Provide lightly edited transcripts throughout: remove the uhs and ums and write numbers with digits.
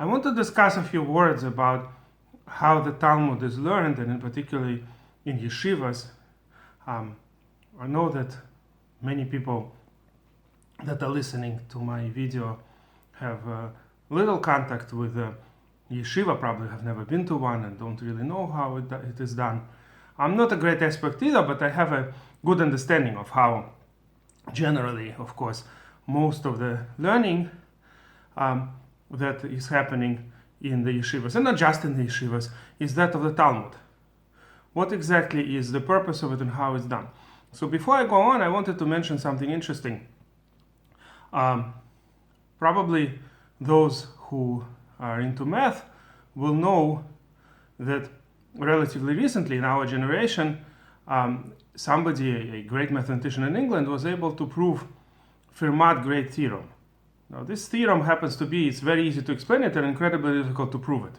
I want to discuss a few words about how the Talmud is learned, and in particular in yeshivas. I know that many people that are listening to my video have little contact with yeshiva, probably have never been to one and don't really know how it is done. I'm not a great expert either, but I have a good understanding of how generally, of course, most of the learning that is happening in the yeshivas, and not just in the yeshivas, is that of the Talmud. What exactly is the purpose of it and how it's done? So before I go on, I wanted to mention something interesting. Probably those who are into math will know that relatively recently in our generation, somebody, a great mathematician in England, was able to prove Fermat great theorem. Now this theorem happens to be, it's very easy to explain it and incredibly difficult to prove it.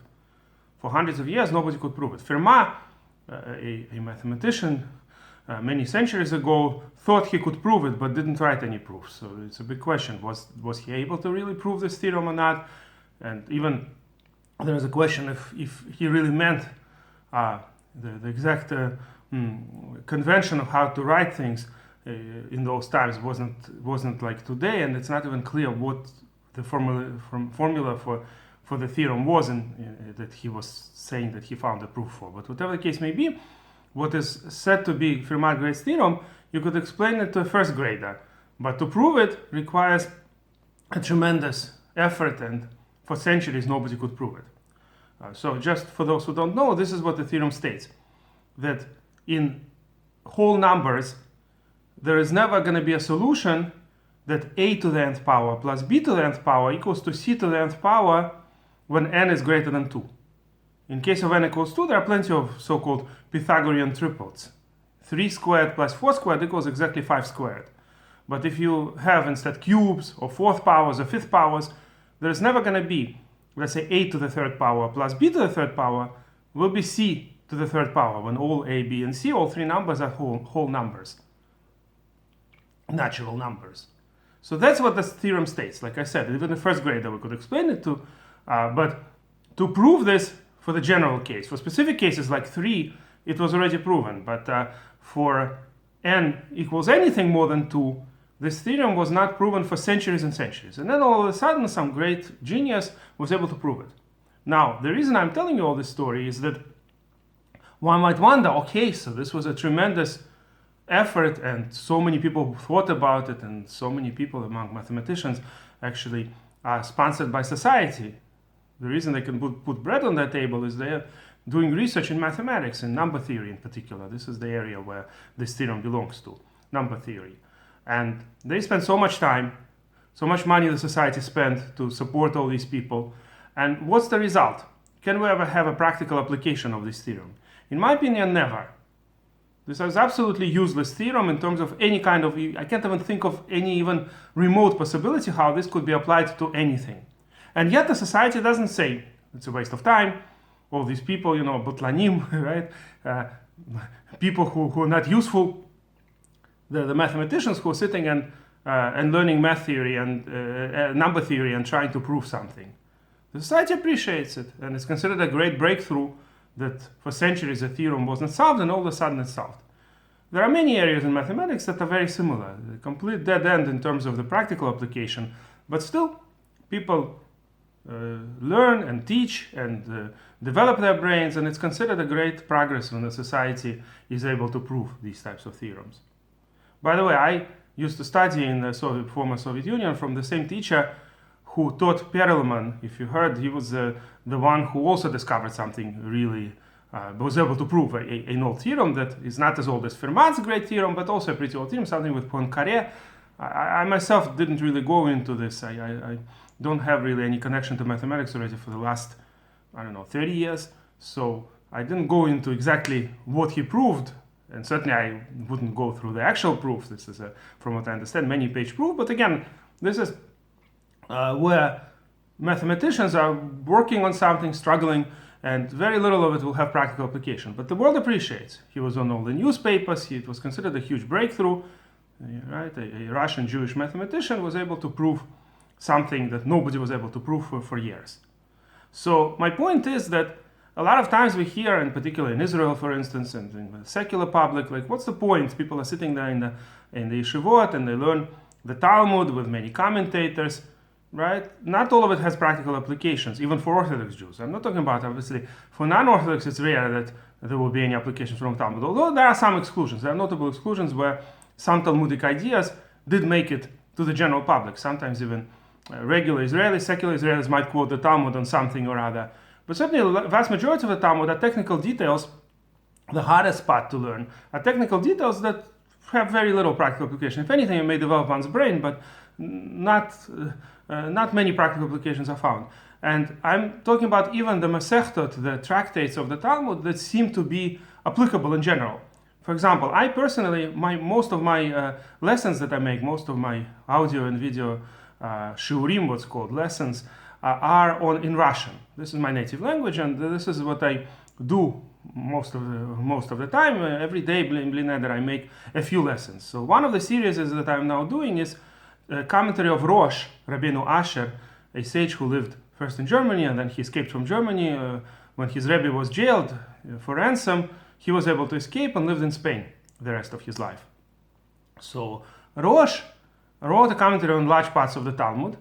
For hundreds of years nobody could prove it. Fermat, a mathematician many centuries ago, thought he could prove it but didn't write any proofs. So it's a big question, was he able to really prove this theorem or not? And even there is a question if he really meant the exact convention of how to write things in those times wasn't like today, and it's not even clear what the formula for the theorem was that he was saying that he found a proof for. But whatever the case may be, what is said to be Fermat great theorem, you could explain it to a first grader, but to prove it requires a tremendous effort, and for centuries nobody could prove it. So just for those who don't know, this is what the theorem states, that in whole numbers there is never going to be a solution that a to the nth power plus b to the nth power equals to c to the nth power when n is greater than 2. In case of n equals 2, there are plenty of so-called Pythagorean triples. 3 squared plus 4 squared equals exactly 5 squared. But if you have instead cubes or fourth powers or fifth powers, there is never going to be, let's say, a to the third power plus b to the third power will be c to the third power when all a, b, and c, all three numbers are whole numbers, natural numbers. So that's what this theorem states. Like I said, even the first grader we could explain it to, but to prove this for the general case, for specific cases like 3, it was already proven, but for n equals anything more than 2, this theorem was not proven for centuries and centuries. And then all of a sudden some great genius was able to prove it. Now, the reason I'm telling you all this story is that one might wonder, okay, so this was a tremendous effort and so many people thought about it, and so many people among mathematicians actually are sponsored by society. The reason they can put bread on their table is they're doing research in mathematics, in number theory in particular. This is the area where this theorem belongs to, number theory. And they spend so much time, so much money the society spent to support all these people. And what's the result? Can we ever have a practical application of this theorem? In my opinion, never. This is absolutely useless theorem in terms of any kind of, I can't even think of any even remote possibility how this could be applied to anything. And yet the society doesn't say, it's a waste of time, all these people, butlanim, right? People who are not useful, the mathematicians who are sitting and learning math theory and number theory and trying to prove something. The society appreciates it, and it's considered a great breakthrough that for centuries the theorem wasn't solved, and all of a sudden it's solved. There are many areas in mathematics that are very similar, a complete dead end in terms of the practical application, but still people learn and teach and develop their brains, and it's considered a great progress when the society is able to prove these types of theorems. By the way, I used to study in the former Soviet Union from the same teacher who taught Perelman. If you heard, he was the one who also discovered something really, was able to prove an old theorem that is not as old as Fermat's great theorem, but also a pretty old theorem, something with Poincaré. I myself didn't really go into this. I don't have really any connection to mathematics already for the last, 30 years. So I didn't go into exactly what he proved. And certainly I wouldn't go through the actual proof. This is, from what I understand, many-page proof. But again, this is where mathematicians are working on something, struggling, and very little of it will have practical application. But the world appreciates. He was on all the newspapers. It was considered a huge breakthrough. Right? A Russian Jewish mathematician was able to prove something that nobody was able to prove for years. So my point is that a lot of times we hear, in particular in Israel, for instance, and in the secular public, like, what's the point? People are sitting there in the Yeshivot and they learn the Talmud with many commentators, right? Not all of it has practical applications, even for Orthodox Jews. I'm not talking about, obviously, for non-Orthodox, it's rare that there will be any applications from Talmud. Although there are some exclusions. There are notable exclusions where some Talmudic ideas did make it to the general public. Sometimes even regular Israelis, secular Israelis might quote the Talmud on something or other. But certainly the vast majority of the Talmud are technical details. The hardest part to learn are technical details that have very little practical application. If anything, it may develop one's brain, but not many practical applications are found. And I'm talking about even the Masechtot, the tractates of the Talmud, that seem to be applicable in general. For example, I personally, most of my lessons that I make, most of my audio and video shiurim, what's called lessons, are in Russian. This is my native language, and this is what I do most of the time. Every day, that I make a few lessons. So one of the series that I'm now doing is a commentary of Rosh, Rabbeinu Asher, a sage who lived first in Germany, and then he escaped from Germany. When his Rebbe was jailed for ransom, he was able to escape and lived in Spain the rest of his life. So Rosh wrote a commentary on large parts of the Talmud,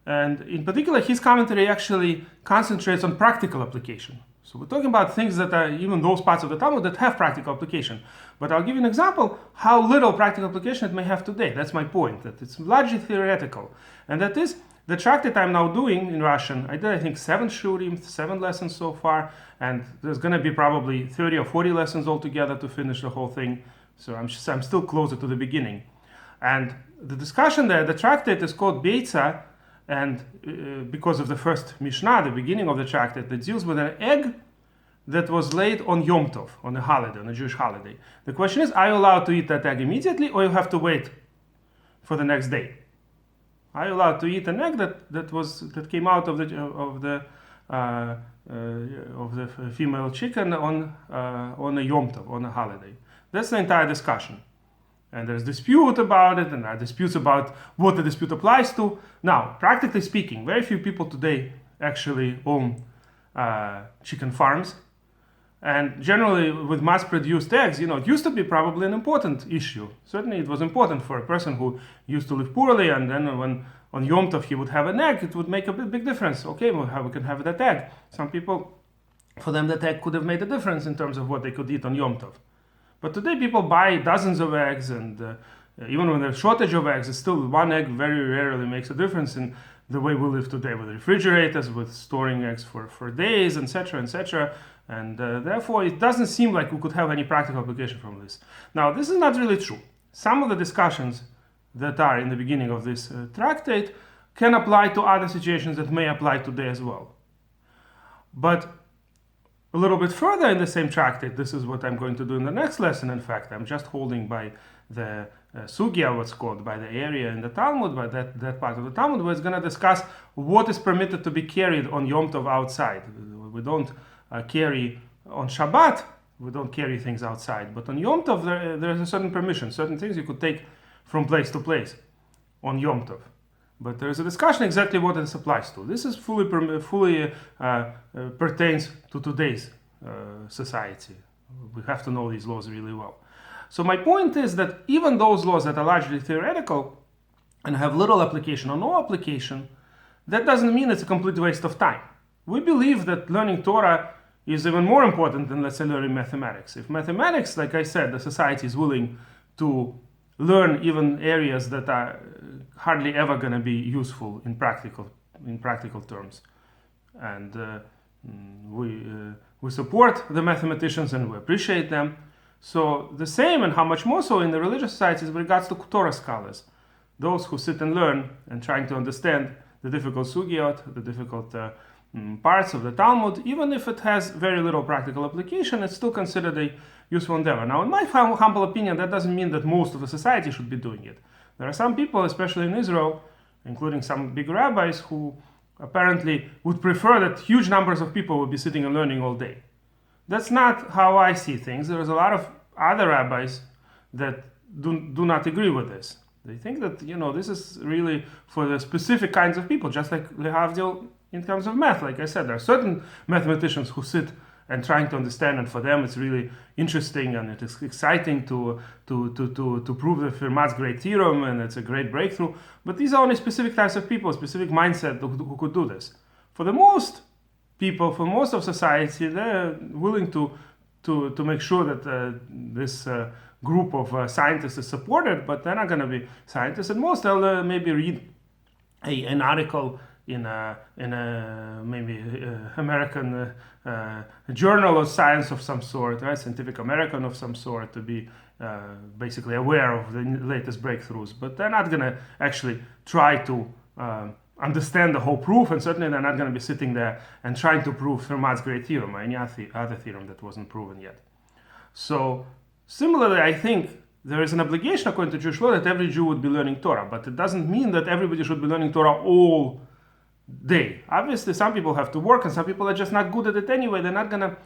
and in particular, his commentary actually concentrates on practical application. So we're talking about things that are even those parts of the Talmud that have practical application. But I'll give you an example how little practical application it may have today. That's my point, that it's largely theoretical. And that is the tractate I'm now doing in Russian. I did, I think, 7 shiurim, 7 lessons so far, and there's going to be probably 30 or 40 lessons altogether to finish the whole thing. So I'm still closer to the beginning. And the discussion there, the tractate is called Beitza, and because of the first Mishnah, the beginning of the tractate, that deals with an egg that was laid on Yom Tov, on a holiday, on a Jewish holiday. The question is, are you allowed to eat that egg immediately, or you have to wait for the next day? Are you allowed to eat an egg that came out of the female chicken on a Yom Tov, on a holiday? That's the entire discussion. And there's dispute about it, and there are disputes about what the dispute applies to. Now, practically speaking, very few people today actually own chicken farms. And generally, with mass-produced eggs, it used to be probably an important issue. Certainly, it was important for a person who used to live poorly, and then when on Yom Tov he would have an egg, it would make a big difference. Okay, we can have that egg. Some people, for them, that egg could have made a difference in terms of what they could eat on Yom Tov. But today people buy dozens of eggs, and even when there's a shortage of eggs, it's still one egg very rarely makes a difference in the way we live today, with refrigerators, with storing eggs for days, etc., etc. And therefore, it doesn't seem like we could have any practical application from this. Now, this is not really true. Some of the discussions that are in the beginning of this tractate can apply to other situations that may apply today as well. But a little bit further in the same tractate, this is what I'm going to do in the next lesson. In fact, I'm just holding by the sugya, what's called, by the area in the Talmud, by that part of the Talmud, where it's going to discuss what is permitted to be carried on Yom Tov outside. We don't carry on Shabbat, we don't carry things outside. But on Yom Tov, there is a certain permission, certain things you could take from place to place on Yom Tov. But there is a discussion exactly what this applies to. This is fully pertains to today's society. We have to know these laws really well. So my point is that even those laws that are largely theoretical and have little application or no application, that doesn't mean it's a complete waste of time. We believe that learning Torah is even more important than, let's say, learning mathematics. If mathematics, like I said, the society is willing to learn even areas that are hardly ever going to be useful in practical terms, and we support the mathematicians and we appreciate them. So the same, and how much more so in the religious societies with regards to Torah scholars, those who sit and learn and trying to understand the difficult sugyot, the difficult parts of the Talmud, even if it has very little practical application, it's still considered a useful endeavor. Now, in my humble opinion, that doesn't mean that most of the society should be doing it. There are some people, especially in Israel, including some big rabbis, who apparently would prefer that huge numbers of people would be sitting and learning all day. That's not how I see things. There's a lot of other rabbis that do not agree with this. They think that, this is really for the specific kinds of people, just like lehavdil in terms of math. Like I said, there are certain mathematicians who sit and trying to understand, and for them it's really interesting and it is exciting to prove the Fermat's great theorem, and it's a great breakthrough. But these are only specific types of people, specific mindset who could do this. For the most people, for most of society, they're willing to make sure that this group of scientists is supported, but they're not going to be scientists. At most, they'll maybe read an article in a maybe American journal of science of some sort, right? Scientific American of some sort, to be basically aware of the latest breakthroughs. But they're not going to actually try to understand the whole proof, and certainly they're not going to be sitting there and trying to prove Fermat's great theorem or any other theorem that wasn't proven yet. So similarly, I think there is an obligation according to Jewish law that every Jew would be learning Torah, but it doesn't mean that everybody should be learning Torah all day. Obviously, some people have to work, and some people are just not good at it anyway. They're not going to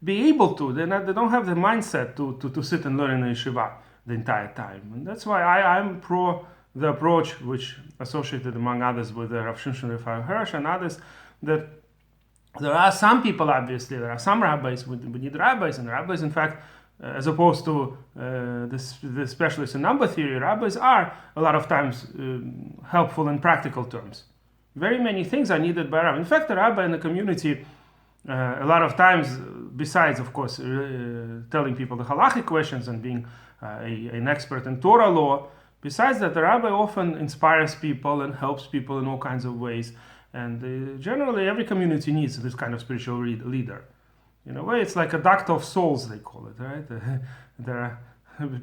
be able to. They don't have the mindset to sit and learn in the yeshiva the entire time. And that's why I'm pro the approach, which associated among others with the Rav Shimshon Raphael Hirsch and others, that there are some people, obviously, there are some rabbis, we need rabbis, and rabbis, in fact, as opposed to the specialists in number theory, rabbis are a lot of times helpful in practical terms. Very many things are needed by a rabbi. In fact, a rabbi in the community, a lot of times, besides, of course, telling people the halachic questions and being an expert in Torah law, besides that, the rabbi often inspires people and helps people in all kinds of ways. And generally, every community needs this kind of spiritual leader. In a way, it's like a doctor of souls, they call it, right? There are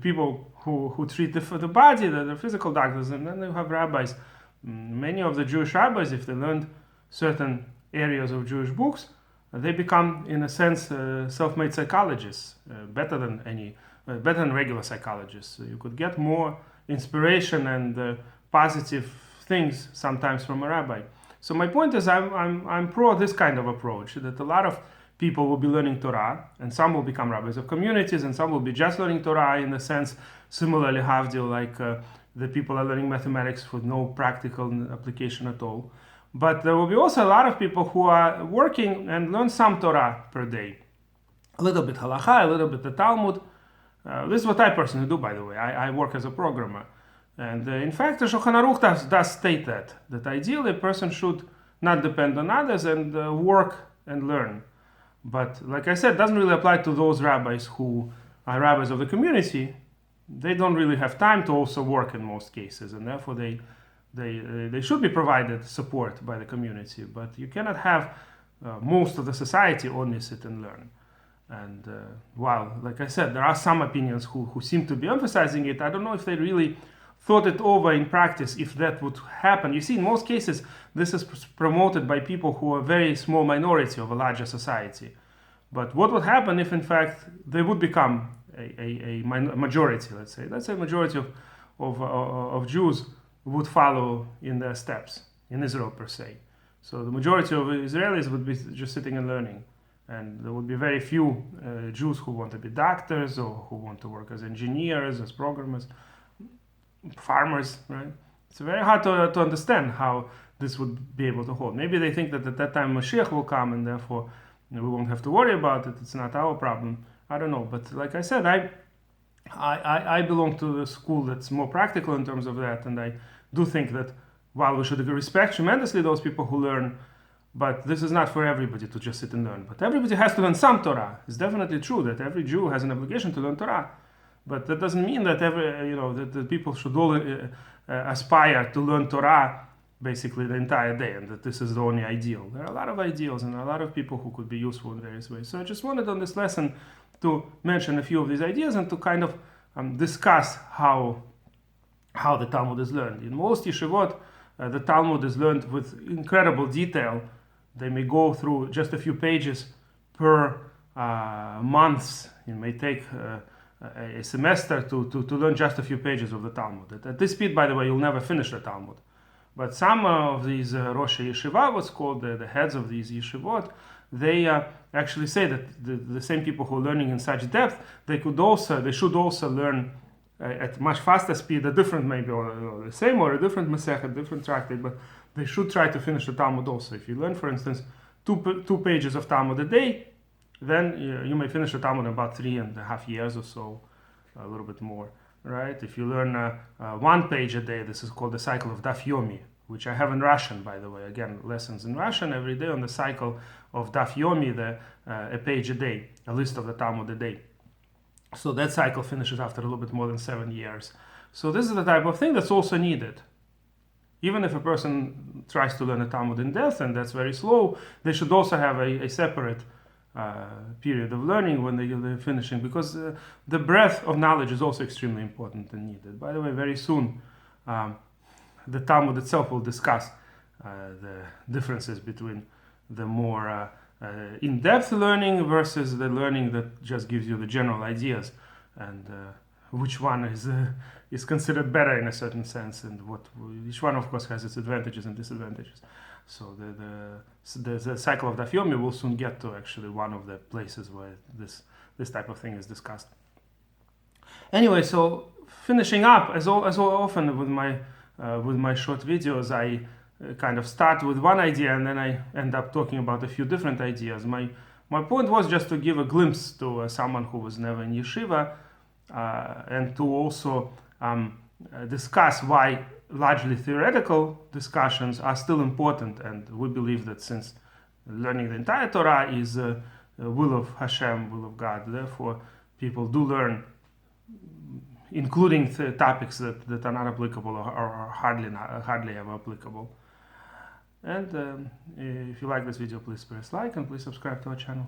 people who treat the body, the physical doctors, and then you have rabbis. Many of the Jewish rabbis, if they learned certain areas of Jewish books, they become, in a sense, self-made psychologists, better than regular psychologists. So you could get more inspiration and positive things sometimes from a rabbi. So my point is, I'm pro this kind of approach, that a lot of people will be learning Torah, and some will become rabbis of communities, and some will be just learning Torah in the sense, similarly, havdil, like the people are learning mathematics with no practical application at all. But there will be also a lot of people who are working and learn some Torah per day. A little bit halacha, a little bit the Talmud. This is what I personally do, by the way. I work as a programmer. And in fact, the Shulchan Aruch does state that ideally a person should not depend on others and work and learn. But like I said, it doesn't really apply to those rabbis who are rabbis of the community. They don't really have time to also work in most cases, and therefore they should be provided support by the community. But you cannot have most of the society only sit and learn. And while, like I said, there are some opinions who seem to be emphasizing it, I don't know if they really thought it over in practice, if that would happen. You see, in most cases, this is promoted by people who are a very small minority of a larger society. But what would happen if, in fact, they would become a majority, let's say? Let's say a majority of Jews would follow in their steps, in Israel per se. So the majority of Israelis would be just sitting and learning. And there would be very few Jews who want to be doctors or who want to work as engineers, as programmers, farmers, right? It's very hard to understand how this would be able to hold. Maybe they think that at that time Mashiach will come and therefore we won't have to worry about it. It's not our problem. I don't know. But like I said, I belong to the school that's more practical in terms of that. And I do think that while we should respect tremendously those people who learn, but this is not for everybody to just sit and learn. But everybody has to learn some Torah. It's definitely true that every Jew has an obligation to learn Torah. But that doesn't mean that that the people should all aspire to learn Torah basically the entire day, and that this is the only ideal. There are a lot of ideals and a lot of people who could be useful in various ways. So I just wanted on this lesson to mention a few of these ideas and to kind of discuss how the Talmud is learned. In most yeshivot, the Talmud is learned with incredible detail. They may go through just a few pages per month. It may take a semester to learn just a few pages of the Talmud. At this speed, by the way, you'll never finish the Talmud. But some of these Rosh Yeshiva, what's called the heads of these yeshivot, they actually say that the same people who are learning in such depth, they should also learn at much faster speed, a different maybe, or the same, or a different Masechet, different tractate, but they should try to finish the Talmud also. If you learn, for instance, two pages of Talmud a day, then you may finish the Talmud in about 3.5 years or so, a little bit more, right? If you learn 1 page a day, this is called the cycle of Daf Yomi, which I have in Russian, by the way. Again, lessons in Russian every day on the cycle of Daf Yomi, a page a day, a list of the Talmud a day. So that cycle finishes after a little bit more than 7 years. So this is the type of thing that's also needed. Even if a person tries to learn the Talmud in depth, and that's very slow, they should also have a separate period of learning when they're finishing, because the breadth of knowledge is also extremely important and needed. By the way, very soon, the Talmud itself will discuss the differences between the more in-depth learning versus the learning that just gives you the general ideas, and which one is considered better in a certain sense, and each one, of course, has its advantages and disadvantages. So the cycle of Daf Yomi will soon get to actually one of the places where this type of thing is discussed. Anyway, so finishing up, as often with my short videos, I kind of start with one idea and then I end up talking about a few different ideas. My point was just to give a glimpse to someone who was never in yeshiva, and to also discuss why largely theoretical discussions are still important. And we believe that since learning the entire Torah is a will of Hashem, will of God, therefore people do learn, including the topics that are not applicable or are hardly ever applicable. And if you like this video, please press like and please subscribe to our channel.